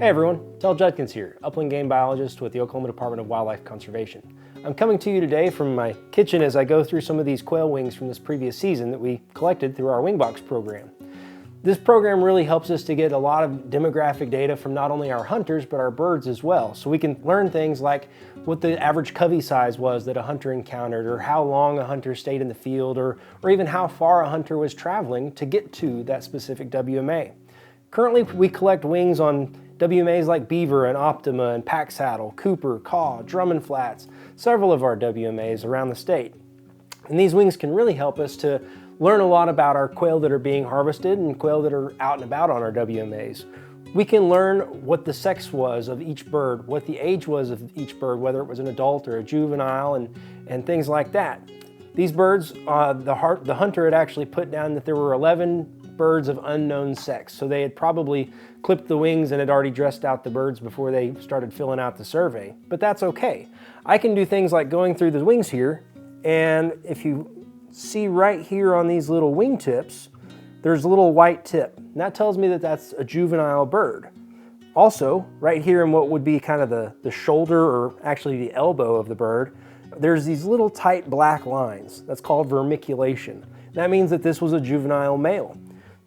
Hey everyone, Tel Judkins here, upland game biologist with the Oklahoma Department of Wildlife Conservation. I'm coming to you today from my kitchen as I go through some of these quail wings from this previous season that we collected through our Wingbox program. This program really helps us to get a lot of demographic data from not only our hunters, but our birds as well. So we can learn things like what the average covey size was that a hunter encountered, or how long a hunter stayed in the field, or even how far a hunter was traveling to get to that specific WMA. Currently, we collect wings on WMAs like Beaver and Optima and Pack Saddle, Cooper, Caw, Drummond Flats, several of our WMAs around the state. And these wings can really help us to learn a lot about our quail that are being harvested and quail that are out and about on our WMAs. We can learn what the sex was of each bird, what the age was of each bird, whether it was an adult or a juvenile, and things like that. These birds, the hunter had actually put down that there were 11 birds of unknown sex. So they had probably clipped the wings and had already dressed out the birds before they started filling out the survey. But that's okay. I can do things like going through the wings here, and if you see right here on these little wing tips, there's a little white tip. And that tells me that that's a juvenile bird. Also, right here in what would be kind of the shoulder, or actually the elbow of the bird, there's these little tight black lines. That's called vermiculation. That means that this was a juvenile male.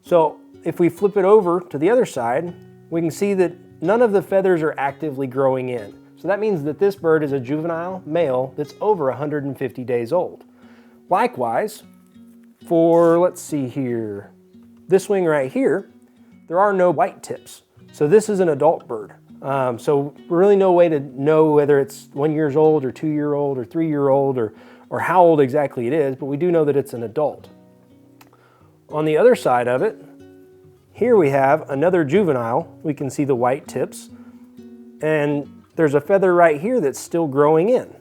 So if we flip it over to the other side, we can see that none of the feathers are actively growing in. So that means that this bird is a juvenile male that's over 150 days old. Likewise, for, let's see here, this wing right here, there are no white tips. So this is an adult bird. So really no way to know whether it's 1 year old or 2 year old or 3 year old or how old exactly it is, but we do know that it's an adult. On the other side of it, here we have another juvenile. We can see the white tips, and there's a feather right here that's still growing in.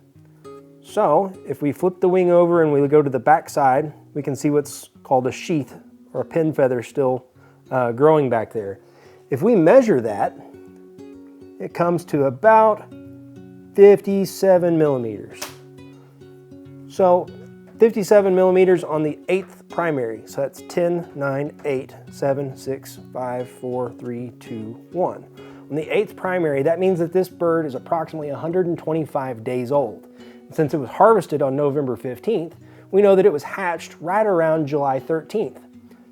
So if we flip the wing over and we go to the back side, we can see what's called a sheath or a pin feather still growing back there. If we measure that, it comes to about 57 millimeters. So 57 millimeters on the 8th primary. So that's 10, 9, 8, 7, 6, 5, 4, 3, 2, 1. On the 8th primary, that means that this bird is approximately 125 days old. And since it was harvested on November 15th, we know that it was hatched right around July 13th.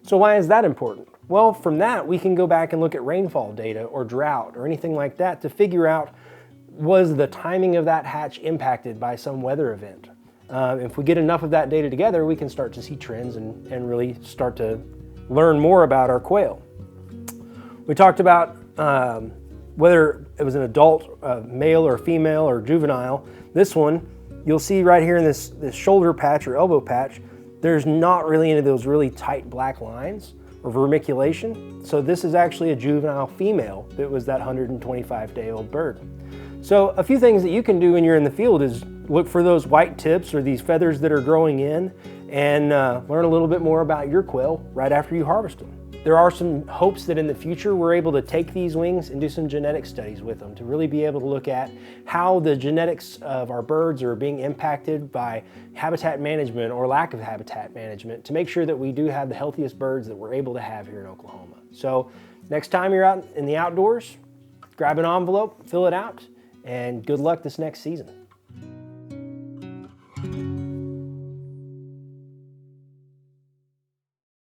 So why is that important? Well, from that, we can go back and look at rainfall data or drought or anything like that to figure out, was the timing of that hatch impacted by some weather event? If we get enough of that data together, we can start to see trends and really start to learn more about our quail. We talked about whether it was an adult, male or female or juvenile. This one, you'll see right here in this shoulder patch or elbow patch, there's not really any of those really tight black lines or vermiculation. So this is actually a juvenile female that was that 125-day-old bird. So a few things that you can do when you're in the field is look for those white tips or these feathers that are growing in, and learn a little bit more about your quail right after you harvest them. There are some hopes that in the future we're able to take these wings and do some genetic studies with them to really be able to look at how the genetics of our birds are being impacted by habitat management or lack of habitat management to make sure that we do have the healthiest birds that we're able to have here in Oklahoma. So next time you're out in the outdoors, grab an envelope, fill it out, and good luck this next season.